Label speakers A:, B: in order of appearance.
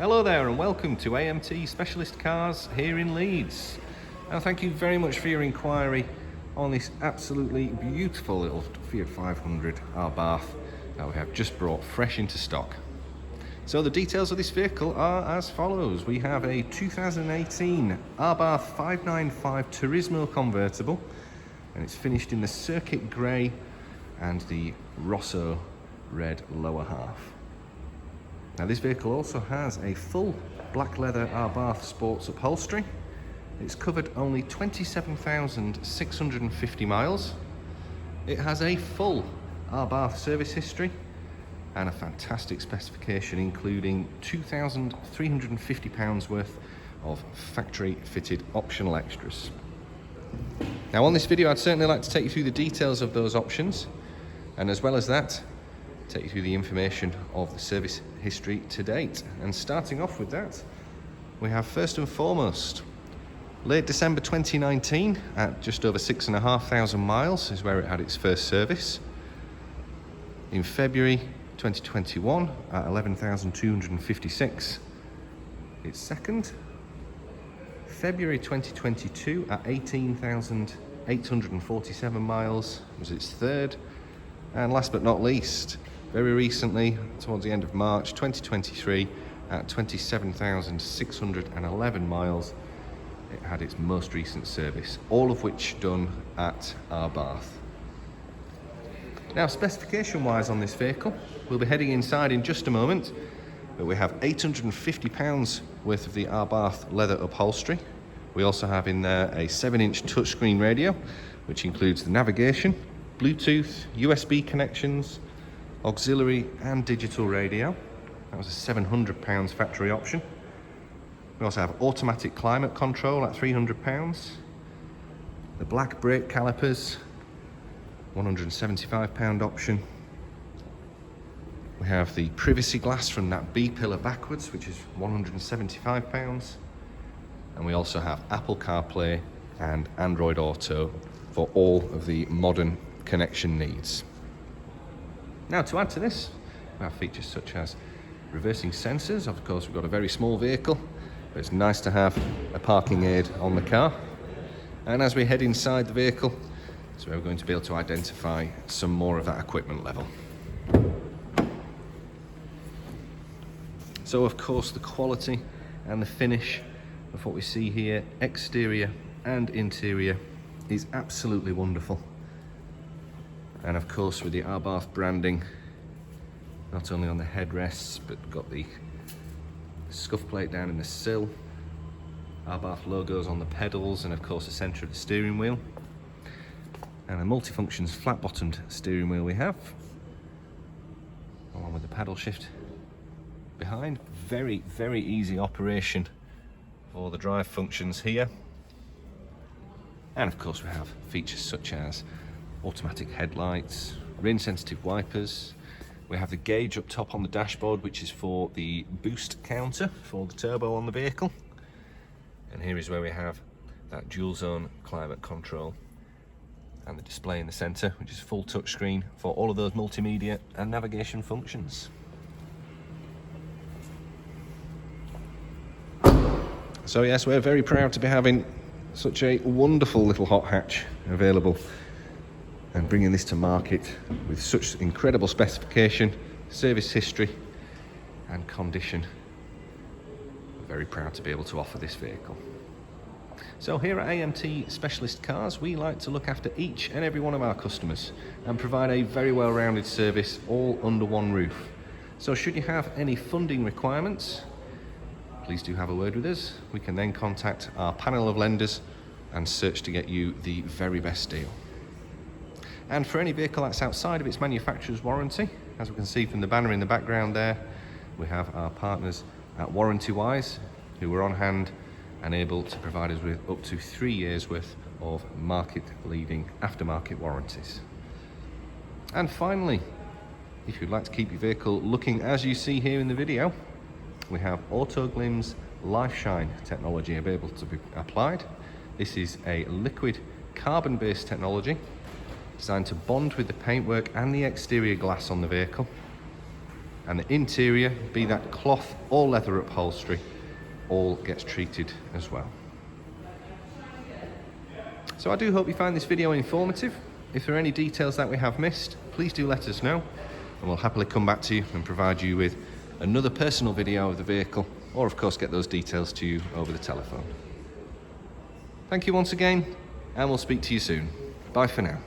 A: Hello there and welcome to AMT Specialist Cars here in Leeds. Now thank you very much for your inquiry on this absolutely beautiful little Fiat 500 Abarth that we have just brought fresh into stock. So the details of this vehicle are as follows. We have a 2018 Abarth 595 Turismo Convertible, and it's finished in the circuit grey and the Rosso red lower half. Now this vehicle also has a full black leather ABARTH sports upholstery. It's covered only 27,650 miles. It has a full ABARTH service history and a fantastic specification, including £2,350 worth of factory fitted optional extras. Now on this video I'd certainly like to take you through the details of those options, and as well as that take you through the information of the service history to date. And starting off with that, we have first and foremost late December 2019 at just over 6,500 miles is where it had its first service. In February 2021 at 11,256 its second. February 2022 at 18,847 miles was its third. And last but not least, very recently, towards the end of March 2023, at 27,611 miles, it had its most recent service, all of which done at ABARTH. Now, specification-wise on this vehicle, we'll be heading inside in just a moment, but we have £850 worth of the ABARTH leather upholstery. We also have in there a 7-inch touchscreen radio, which includes the navigation, Bluetooth, USB connections, auxiliary and digital radio. That was a £700 factory option. We also have automatic climate control at £300. The black brake calipers, £175 option. We have the privacy glass from that B pillar backwards, which is £175. And we also have Apple CarPlay and Android Auto for all of the modern connection needs. Now, to add to this, we have features such as reversing sensors. Of course, we've got a very small vehicle, but it's nice to have a parking aid on the car. And as we head inside the vehicle, so we're going to be able to identify some more of that equipment level. So, of course, the quality and the finish of what we see here, exterior and interior, is absolutely wonderful. And of course, with the ABARTH branding, not only on the headrests, but got the scuff plate down in the sill, ABARTH logos on the pedals, and of course the centre of the steering wheel. And a multifunctions flat-bottomed steering wheel we have, along with the paddle shift behind. Very, very easy operation for the drive functions here. And of course we have features such as automatic headlights, rain sensitive wipers. We have the gauge up top on the dashboard, which is for the boost counter for the turbo on the vehicle. And here is where we have that dual zone climate control and the display in the center, which is full touchscreen for all of those multimedia and navigation functions. So yes, we're very proud to be having such a wonderful little hot hatch available and bringing this to market with such incredible specification, service history and condition. I'm very proud to be able to offer this vehicle. So here at AMT Specialist Cars, we like to look after each and every one of our customers and provide a very well-rounded service all under one roof. So should you have any funding requirements, please do have a word with us. We can then contact our panel of lenders and search to get you the very best deal. And for any vehicle that's outside of its manufacturer's warranty, as we can see from the banner in the background there, we have our partners at Warranty Wise, who are on hand and able to provide us with up to 3 years worth of market-leading aftermarket warranties. And finally, if you'd like to keep your vehicle looking as you see here in the video, we have AutoGlim's Life Shine technology available to be applied. This is a liquid carbon-based technology designed to bond with the paintwork and the exterior glass on the vehicle and the interior, be that cloth or leather upholstery, all gets treated as well. So I do hope you find this video informative. If there are any details that we have missed, please do let us know, and we'll happily come back to you and provide you with another personal video of the vehicle, or of course get those details to you over the telephone. Thank you once again, and we'll speak to you soon. Bye for now.